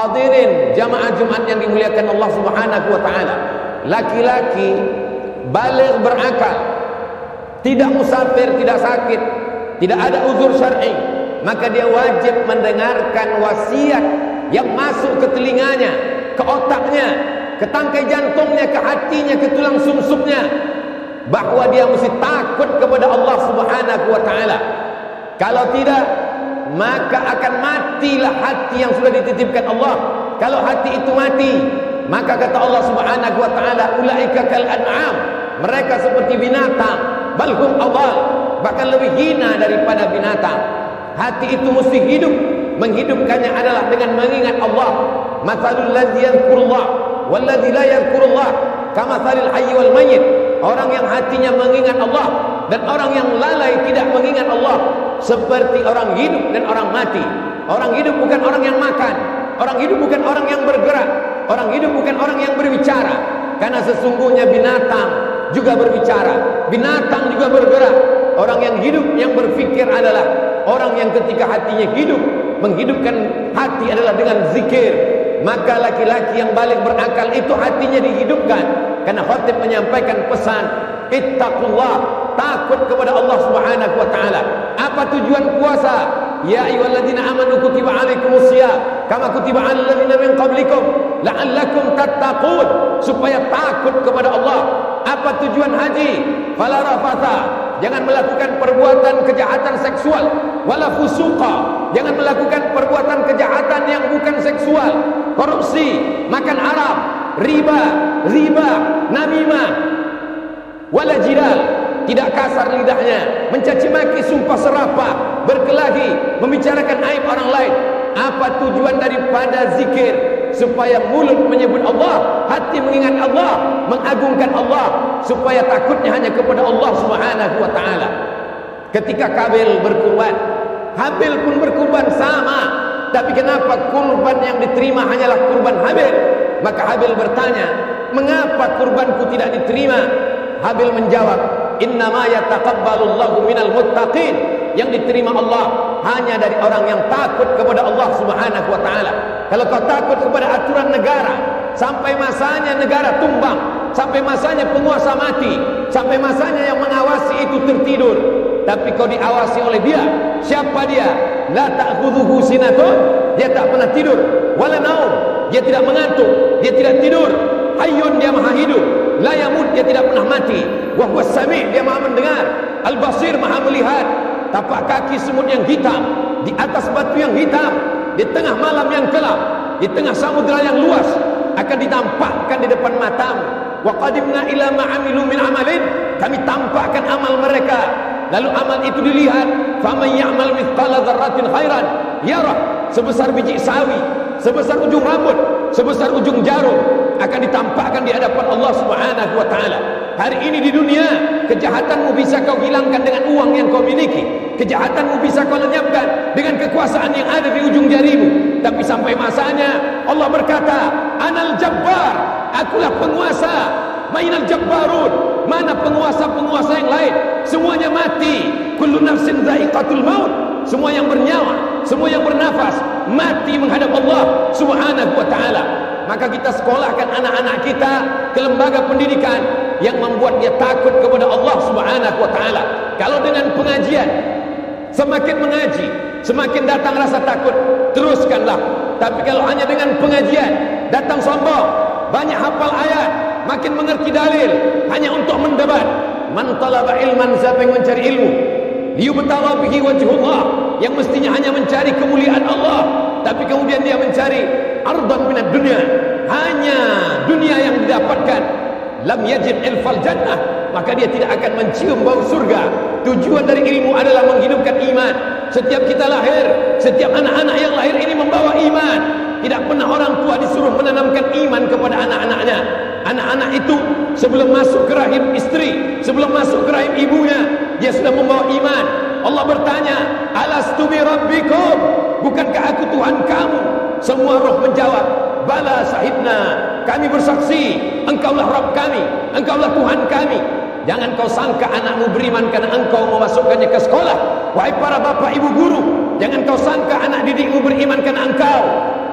Hadirin jamaah Jumat yang dimuliakan Allah Subhanahu wa taala. Laki-laki baligh berakal, tidak musafir, tidak sakit, tidak ada uzur syar'i, maka dia wajib mendengarkan wasiat yang masuk ke telinganya, ke otaknya, ke tangkai jantungnya, ke hatinya, ke tulang sumsumnya, bahwa dia mesti takut kepada Allah Subhanahu wa taala. Kalau tidak, maka akan matilah hati yang sudah dititipkan Allah. Kalau hati itu mati, maka kata Allah Subhanahu wa taala, ulaika kal an'am, mereka seperti binatang, balhum awal, bahkan lebih hina daripada binatang. Hati itu mesti hidup. Menghidupkannya adalah dengan mengingat Allah. Mathalul ladzi yadhkurullah wal ladzi la yadhkurullah kamathalil hayy wal mayyit. Orang yang hatinya mengingat Allah dan orang yang lalai tidak mengingat Allah seperti orang hidup dan orang mati. Orang hidup bukan orang yang makan, orang hidup bukan orang yang bergerak, orang hidup bukan orang yang berbicara. Karena sesungguhnya binatang juga berbicara, binatang juga bergerak. Orang yang hidup, yang berfikir adalah orang yang ketika hatinya hidup. Menghidupkan hati adalah dengan zikir. Maka laki-laki yang balik berakal itu hatinya dihidupkan. Karena khatib menyampaikan pesan, ittaqullah, takut kepada Allah Subhanahu wa taala. Apa tujuan puasa? Ya ayyuhalladzina amanu kutiba alaikumusiyam kama kutiba alal ladzina min qablikum la'allakum tattaqun, supaya takut kepada Allah. Apa tujuan haji? Fala rafatha, jangan melakukan perbuatan kejahatan seksual, wala fusuqa, jangan melakukan perbuatan kejahatan yang bukan seksual, korupsi, makan haram, riba, namimah, wala jidal, tidak kasar lidahnya, mencaci maki, sumpah serapah, berkelahi, membicarakan aib orang lain. Apa tujuan daripada zikir? Supaya mulut menyebut Allah, hati mengingat Allah, mengagungkan Allah, supaya takutnya hanya kepada Allah Subhanahu wa taala. Ketika Kabil berkurban, Habil pun berkurban sama, tapi kenapa kurban yang diterima hanyalah kurban Habil? Maka Habil bertanya, mengapa kurbanku tidak diterima? Habil menjawab, innama yataqabbalullahu minal muttaqin, yang diterima Allah hanya dari orang yang takut kepada Allah Subhanahu wa taala. Kalau kau takut kepada aturan negara, sampai masanya negara tumbang, sampai masanya penguasa mati, sampai masanya yang mengawasi itu tertidur, tapi kau diawasi oleh dia. Siapa dia? La ta'khudhuhu sinatun, dia tak pernah tidur, wala naum, dia tidak mengantuk, dia tidak tidur. Hayyun, dia maha hidup. La yamut, dia tidak pernah mati. Wa huwas sami', dia maha mendengar. Al-basir, maha melihat. Tapak kaki semut yang hitam, di atas batu yang hitam, di tengah malam yang gelap, di tengah samudera yang luas, akan ditampakkan di depan matamu. Wa qadimna ila ma 'amilu min 'amalin, kami tampakkan amal mereka. Lalu amal itu dilihat, faman ya'mal mithqala dzarratin khairan yarah, sebesar biji sawi, sebesar ujung rambut, sebesar ujung jarum, akan ditampakkan di hadapan Allah Subhanahu wa taala. Hari ini di dunia, kejahatanmu bisa kau hilangkan dengan uang yang kau miliki, kejahatanmu bisa kau lenyapkan dengan kekuasaan yang ada di ujung jarimu. Tapi sampai masanya Allah berkata, Anal Jabbar, akulah penguasa. Mainal Jabbarun, mana penguasa-penguasa yang lain? Semuanya mati. Kullu nafsin dha'iqatul maut, semua yang bernyawa, semua yang bernafas mati menghadap Allah Subhanahu wa taala. Maka kita sekolahkan anak-anak kita ke lembaga pendidikan yang membuat dia takut kepada Allah Subhanahu wa taala. Kalau dengan pengajian, semakin mengaji, semakin datang rasa takut, teruskanlah. Tapi kalau hanya dengan pengajian, datang sombong, banyak hafal ayat, makin mengerti dalil, hanya untuk mendebat. Man talaba ilman, siapa yang mencari ilmu, liyubtagha bihi wajhullah, yang mestinya hanya mencari kemuliaan Allah, tapi kemudian dia mencari ardan minad dunya, hanya dunia yang didapatkan, lam yajid ilfal jannah, maka dia tidak akan mencium bau surga. Tujuan dari ilmu adalah menghidupkan iman. Setiap kita lahir, setiap anak-anak yang lahir ini membawa iman. Tidak pernah orang tua disuruh menanamkan iman kepada anak-anaknya. Anak-anak itu sebelum masuk ke rahim istri, sebelum masuk ke rahim ibunya, dia sudah membawa iman. Allah bertanya, alastu bi rabbikum, bukankah aku Tuhan kamu? Semua roh menjawab, bala sahibna, kami bersaksi, engkaulah Rabb kami, engkaulah Tuhan kami. Jangan kau sangka anakmu beriman karena engkau memasukkannya ke sekolah. Wahai para bapak ibu guru, jangan kau sangka anak didikmu beriman karena engkau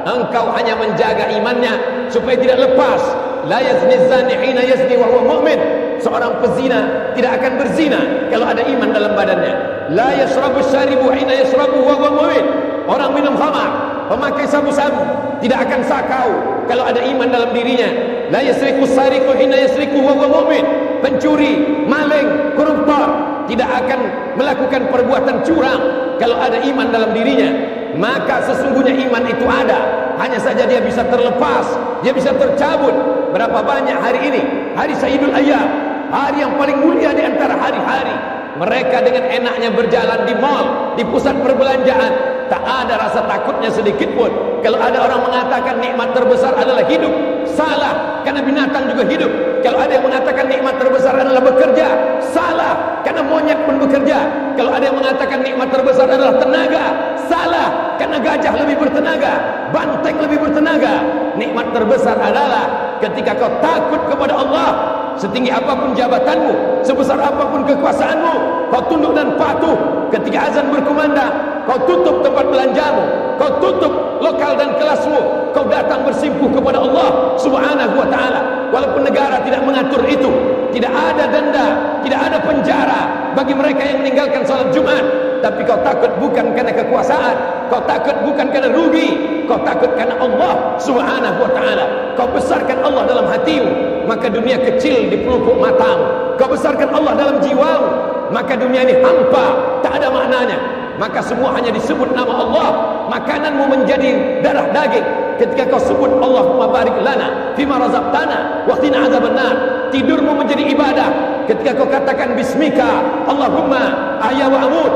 Engkau hanya menjaga imannya supaya tidak lepas. La yazni zani hina yazni wa huwa mu'min. Seorang pezina tidak akan berzina kalau ada iman dalam badannya. La yashrabu syaribu hina yashrabu wa huwa mu'min. Orang minum khamar, pemakai sabu-sabu tidak akan sakau kalau ada iman dalam dirinya. La yasriku sariqu hina yasriku wa huwa mu'min. Pencuri, maling, koruptor tidak akan melakukan perbuatan curang kalau ada iman dalam dirinya. Maka sesungguhnya iman itu ada, hanya saja dia bisa terlepas, dia bisa tercabut. Berapa banyak hari ini, hari Sayyidul Ayyam, hari yang paling mulia di antara hari-hari, mereka dengan enaknya berjalan di mal, di pusat perbelanjaan, tak ada rasa takutnya sedikit pun. Kalau ada orang mengatakan nikmat terbesar adalah hidup, salah, karena binatang juga hidup. Kalau ada yang mengatakan nikmat terbesar adalah bekerja, salah, karena monyet pun bekerja. Kalau ada yang mengatakan nikmat terbesar adalah tenaga, salah, karena gajah lebih bertenaga, banteng lebih bertenaga. Nikmat terbesar adalah ketika kau takut kepada Allah. Setinggi apapun jabatanmu, sebesar apapun kekuasaanmu, kau tunduk dan patuh. Ketika azan berkumandang, kau tutup tempat belanjamu, kau tutup lokal dan kelasmu, kau datang bersimpuh kepada Allah Subhanahu wa ta'ala. Walaupun negara tidak mengatur itu, tidak ada denda, tidak ada penjara bagi mereka yang meninggalkan salat Jumat. Tapi kau takut bukan karena kekuasaan, kau takut bukan karena rugi, kau takut karena Allah Subhanahu wa ta'ala. Kau besarkan Allah dalam hatimu, maka dunia kecil di pelupuk matamu. Kau besarkan Allah dalam jiwamu, maka dunia ini hampa, tak ada maknanya. Maka semua hanya disebut nama Allah. Makananmu menjadi darah daging ketika kau sebut Allahumma barik lana fima razaqtana wa qina adzabannar. Tidurmu menjadi ibadah ketika kau katakan bismika Allahumma ahya wa amut.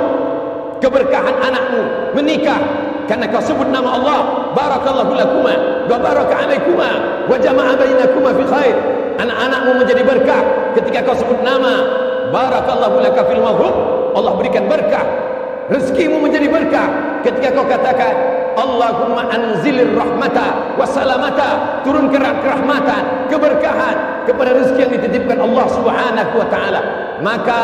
Keberkahan anakmu menikah karena kau sebut nama Allah. Barakallahu lakuma wa baraka alaikuma wa jama'a bainakuma fi khair. Anak-anakmu menjadi berkah ketika kau sebut nama barakallahu laka fil mawhub. Allah berikan berkah. Rezekimu menjadi berkah ketika kau katakan Allahumma anzilir rahmata wassalamata. Turunkan kerahmatan, keberkahan kepada rezeki yang dititipkan Allah Subhanahu wa ta'ala. Maka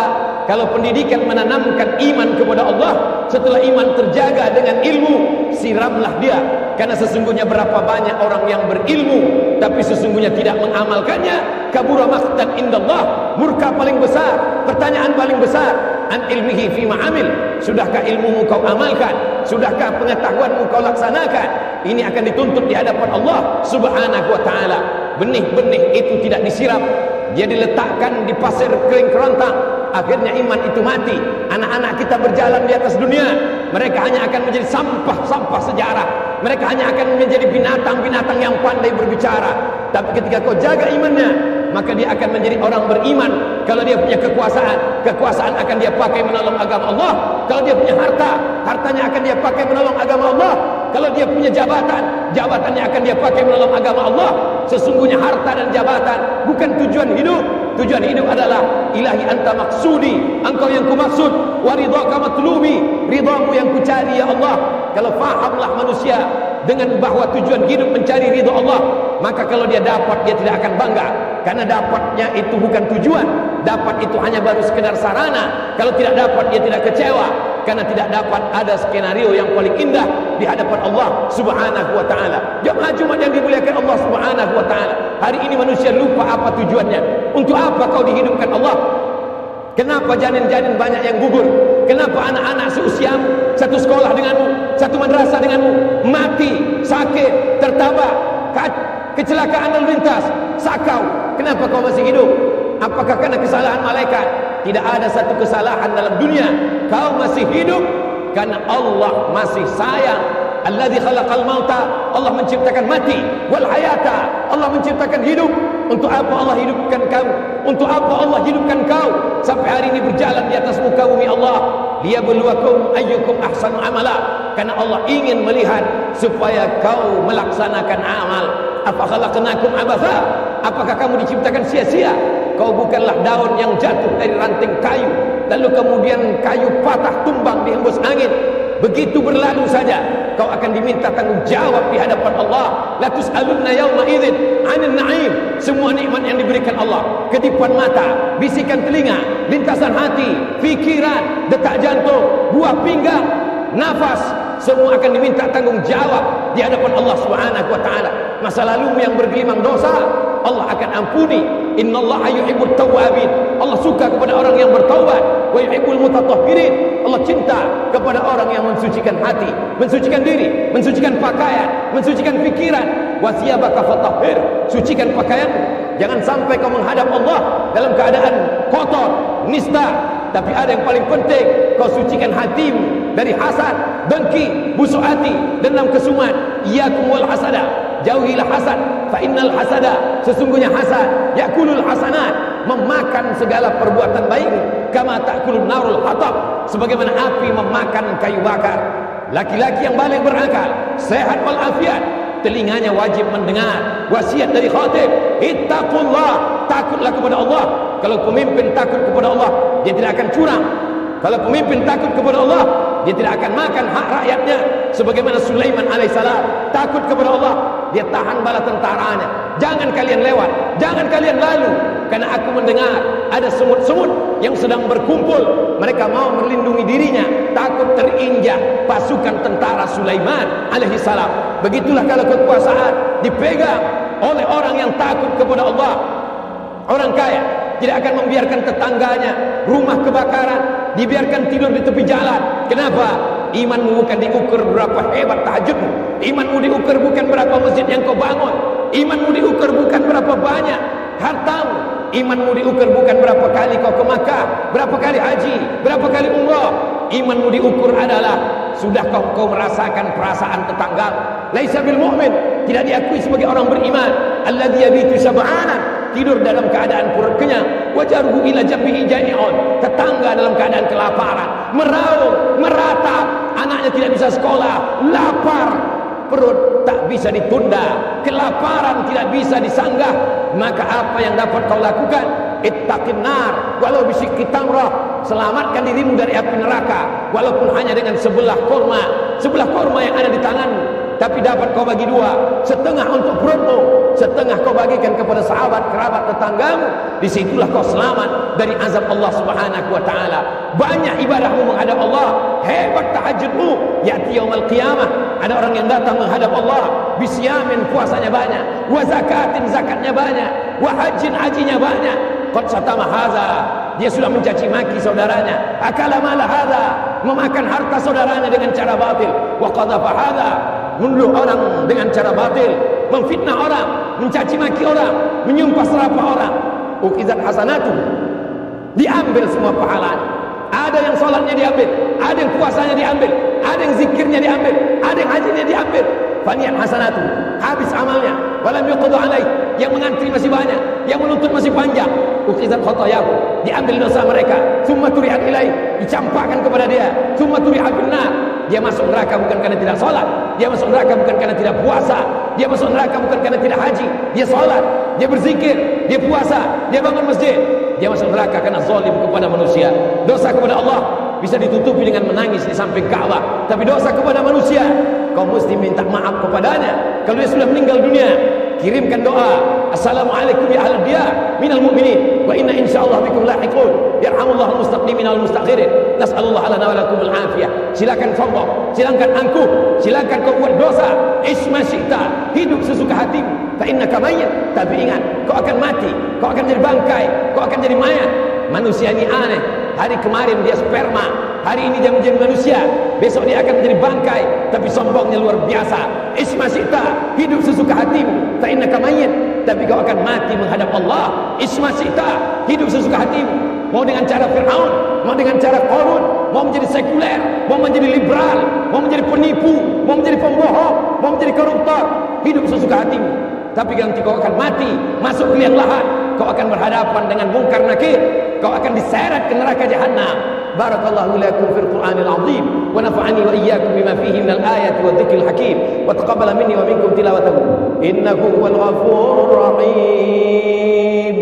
kalau pendidikan menanamkan iman kepada Allah, setelah iman terjaga dengan ilmu, siramlah dia. Karena sesungguhnya berapa banyak orang yang berilmu tapi sesungguhnya tidak mengamalkannya. Kabura maqtan indallah, murka paling besar, pertanyaan paling besar. An ilmihi fima amil. Sudahkah ilmumu kau amalkan? Sudahkah pengetahuanmu kau laksanakan? Ini akan dituntut di hadapan Allah Subhanahu wa ta'ala. Benih-benih itu tidak disiram, dia diletakkan di pasir kering kerontang. Akhirnya iman itu mati. Anak-anak kita berjalan di atas dunia, mereka hanya akan menjadi sampah-sampah sejarah. Mereka hanya akan menjadi binatang-binatang yang pandai berbicara. Tapi ketika kau jaga imannya, maka dia akan menjadi orang beriman. Kalau dia punya kekuasaan, kekuasaan akan dia pakai menolong agama Allah. Kalau dia punya harta, hartanya akan dia pakai menolong agama Allah. Kalau dia punya jabatan, jabatannya akan dia pakai menolong agama Allah. Sesungguhnya harta dan jabatan bukan tujuan hidup. Tujuan hidup adalah ilahi anta maksudi, engkau yang kumaksud, wa ridhaka matlubi, ridhamu yang kucari ya Allah. Kalau fahamlah manusia dengan bahawa tujuan hidup mencari ridha Allah, maka kalau dia dapat, dia tidak akan bangga, karena dapatnya itu bukan tujuan. Dapat itu hanya baru sekedar sarana. Kalau tidak dapat, dia tidak kecewa, karena tidak dapat ada skenario yang paling indah di hadapan Allah Subhanahu wa ta'ala. Jemaah Jumat yang dimuliakan Allah Subhanahu wa ta'ala, hari ini manusia lupa apa tujuannya. Untuk apa kau dihidupkan Allah? Kenapa janin-janin banyak yang gugur? Kenapa anak-anak seusiamu, satu sekolah denganmu, satu madrasah denganmu, mati, sakit, tertabak, kecelakaan lalu lintas, sakau? Kenapa kau masih hidup? Apakah karena kesalahan malaikat? Tidak ada satu kesalahan dalam dunia. Kau masih hidup karena Allah masih sayang. Alladzi khalaqal mauta, Allah menciptakan mati, wal hayata, Allah menciptakan hidup. Untuk apa Allah hidupkan kamu? Untuk apa Allah hidupkan kau sampai hari ini berjalan di atas muka bumi Allah? Liyabluwakum ayyukum ahsanu amala. Karena Allah ingin melihat supaya kau melaksanakan amal. Apa khalaqnakum abatha? Apakah kamu diciptakan sia-sia? Kau bukanlah daun yang jatuh dari ranting kayu, lalu kemudian kayu patah tumbang dihembus angin. Begitu berlalu saja, kau akan diminta tanggung jawab di hadapan Allah. La tus'alunna yawma idzin 'anil na'im. Semua nikmat yang diberikan Allah, kedipan mata, bisikan telinga, lintasan hati, pikiran, detak jantung, buah pinggang, nafas, semua akan diminta tanggung jawab di hadapan Allah Subhanahu wa taala. Masa lalu yang bergelimang dosa, Allah akan ampuni. Innallaha yuhibbut tawwabin. Allah suka kepada orang yang bertaubat. Wa yuhibbul mutatahhirin. Allah cinta kepada orang yang mensucikan hati, mensucikan diri, mensucikan pakaian, mensucikan pikiran. Wa thiyabaka fatahhir. Sucikan pakaianmu. Jangan sampai kau menghadap Allah dalam keadaan kotor, nista. Tapi ada yang paling penting, kau sucikan hatimu dari hasad, dengki, busuk hati, dendam, kesumat. Iyyakum wal hasada. Jauhilah hasad. Fa innal hasada, sesungguhnya hasad yakulul hasanat, memakan segala perbuatan baik. Kama ta'kulun narul hatab, sebagaimana api memakan kayu bakar. Laki-laki yang balik berakal, sehat wal afiat, telinganya wajib mendengar wasiat dari khatib. Ittaqullah, takutlah kepada Allah. Kalau pemimpin takut kepada Allah, dia tidak akan curang. Kalau pemimpin takut kepada Allah, dia tidak akan makan hak rakyatnya. Sebagaimana Sulaiman alaihissalam takut kepada Allah, dia tahan bala tentaranya. Jangan kalian lewat, jangan kalian lalu, karena aku mendengar ada semut-semut yang sedang berkumpul. Mereka mau melindungi dirinya, takut terinjak pasukan tentara Sulaiman alaihissalam. Begitulah kalau kekuasaan dipegang oleh orang yang takut kepada Allah. Orang kaya tidak akan membiarkan tetangganya rumah kebakaran, dibiarkan tidur di tepi jalan. Kenapa? Imanmu bukan diukur berapa hebat tahajudmu. Imanmu diukur bukan berapa masjid yang kau bangun. Imanmu diukur bukan berapa banyak hartamu. Imanmu diukur bukan berapa kali kau ke Makkah, berapa kali haji, berapa kali umrah. Imanmu diukur adalah sudah kau merasakan perasaan tetangga. Laisa bil mu'min, tidak diakui sebagai orang beriman. Alladzi yabitu sab'anan, tidur dalam keadaan perut kenyang. Wajaruhu ila jambihi jai'un, tetangga dalam keadaan kelaparan, meraung, meratap, anaknya tidak bisa sekolah, lapar, perut tak bisa ditunda, kelaparan tidak bisa disanggah. Maka apa yang dapat kau lakukan? Ittaqin nar walau bisyikki tamrah, selamatkan dirimu dari api neraka walaupun hanya dengan sebelah kurma yang ada di tanganmu. Tapi dapat kau bagi dua, setengah untuk perutmu, setengah kau bagikan kepada sahabat, kerabat, tetanggamu. Disitulah kau selamat dari azab Allah Subhanahu wa taala. Banyak ibadahmu menghadap Allah, hebat tahajudmu. Ya'ti yaumil qiyamah, ada orang yang datang menghadap Allah bisyamin, puasanya banyak, wa zakatin, zakatnya banyak, wa hajjin, hajinya banyak. Qad satama hadza, dia sudah mencaci maki saudaranya. Akala mala hadza, memakan harta saudaranya dengan cara batil. Wa qadhafa hadza, menuduh orang dengan cara batil, memfitnah orang, mencaci maki orang, menyumpah serapah orang. Ukizat hasanatu, diambil semua pahalanya. Ada yang sholatnya diambil, ada yang puasanya diambil, ada yang zikirnya diambil, ada yang hajinya diambil. Faniyat hasanatu, habis amalnya. Walam yuqadu alaih, yang mengantri masih banyak, yang menuntut masih panjang. Ukizat khotayahu, diambil dosa mereka. Summa turihat ilaih, dicampakkan kepada dia. Summa turihat benar, dia masuk neraka bukan karena tidak sholat, dia masuk neraka bukan karena tidak puasa, dia masuk neraka bukan karena tidak haji. Dia sholat, dia berzikir, dia puasa, dia bangun masjid. Dia masuk neraka karena zalim kepada manusia. Dosa kepada Allah bisa ditutupi dengan menangis di samping Ka'bah, tapi dosa kepada manusia kau mesti minta maaf kepadanya. Kalau dia sudah meninggal dunia, kirimkan doa, assalamualaikum ya ahli diyar minal mu'minin wa inna insyaallah bikum lahiqun, yarhamullahu al-mustaqdimin wal mustakhirin, nas'alullah lana wa lakum al-afiyah. Silakan sombong, silakan angkuh, silakan kau buat dosa, isma syi'ta, hidup sesuka hatimu. Fa innaka mayyit, tapi ingat kau akan mati, kau akan jadi bangkai, kau akan jadi mayat. Manusia ini aneh. Hari kemarin dia sperma, hari ini dia menjadi manusia, besok dia akan menjadi bangkai. Tapi sombongnya luar biasa. Isma syi'ta, hidup sesuka hatimu. Fa innaka mayyit, tapi kau akan mati menghadap Allah. Isma syi'ta, hidup sesuka hatimu. Mau dengan cara Fir'aun, mau dengan cara Qarun, mau menjadi sekuler, mau menjadi liberal, mau menjadi penipu, mau menjadi pembohong, mau menjadi koruptor, hidup sesuka hatimu. Tapi nanti kau akan mati, masuk ke liang lahat, kau akan berhadapan dengan mungkar nakir, kau akan diseret ke neraka jahannam. Barakallahu lakum fil Qur'anil azim wa nafa'ani wa iyyakum bima fihi minal ayati wa dzikril hakim wa taqabbala minni wa minkum tilawatahu innahu huwal ghafurur rahim.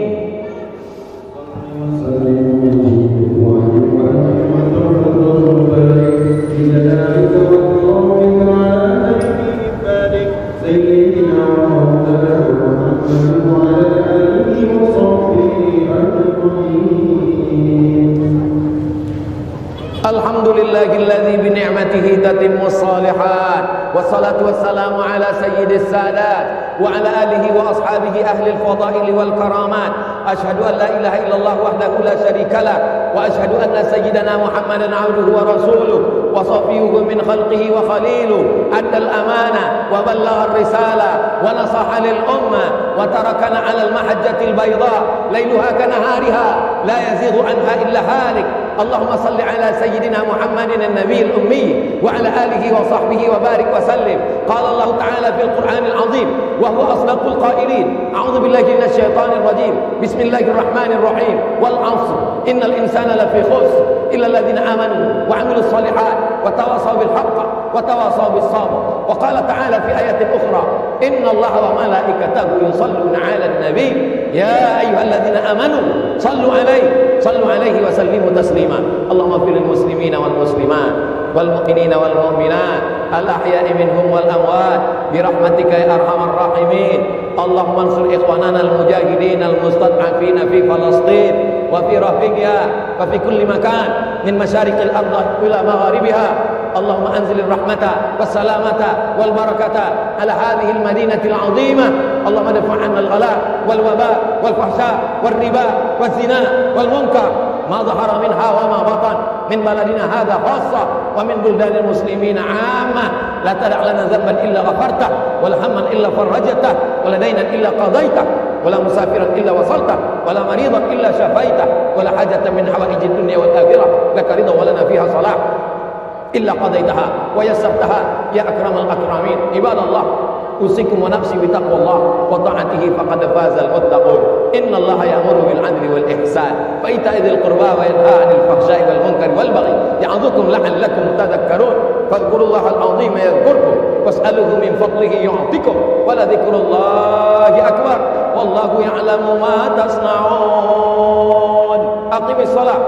لله الذي بنعمته تتم الصالحات والصلاة والسلام على سيد السادات وعلى آله وأصحابه أهل الفضائل والكرامات. أشهد أن لا إله إلا الله وحده لا شريك له وأشهد أن سيدنا محمدا عبده ورسوله وصفيه من خلقه وخليله. أدى الأمانة وبلغ الرسالة ونصح للأمة وتركنا على المحجة البيضاء ليلها كنهارها لا يزيغ عنها إلا هالك. اللهم صل على سيدنا محمد النبي الأمي وعلى آله وصحبه وبارك وسلم. قال الله تعالى في القرآن العظيم وهو أصدق القائلين: أعوذ بالله من الشيطان الرجيم، بسم الله الرحمن الرحيم، والعصر إن الإنسان لفي خسر إلا الذين آمنوا وعملوا الصالحات وتواصوا بالحق وتواصوا بالصبر. وقال تعالى في آية أخرى: إن الله وملائكته يصلون على النبي يا أيها الذين آمنوا صلوا عليه وسلموا تسليما. اللهم اغفر للمسلمين والمسلمات والمؤمنين والمؤمنات الأحياء منهم والأموات برحمتك يا أرحم الراحمين. اللهم انصر إخواننا المجاهدين المستضعفين في فلسطين وفي روهينجا وفي كل مكان من مشارق الأرض إلى مغاربها. اللهم أنزل الرحمة والسلامة والبركة على هذه المدينة العظيمة. اللهم ادفع عنا الغلاء والوباء والفحشاء والربا والزنا والمنكر ما ظهر منها وما بطن من بلدنا هذا خاصة ومن بلدان المسلمين عامة. لا تدع لنا ذنبا إلا غفرته ولا هما إلا فرجته ولا دينا إلا قضيته ولا مسافرا إلا وصلته ولا مريضا إلا شفيته ولا حاجة من حوائج الدنيا والآخرة لك رضا ولنا فيها صلاح إلا قضيتها ويسرتها يا أكرم الأكرمين. عباد الله، أوصيكم ونفسي بتقوى الله وطاعته فقد فاز المتقون. إن الله يأمر بالعدل والإحسان وإيتاء ذي القربى وينهى عن الفحشاء والمنكر والبغي يعظكم لعلكم تذكرون. فاذكروا الله العظيم يذكركم واسألوه من فضله يعطكم ولذكر الله أكبر والله يعلم ما تصنعون. أقم الصلاة.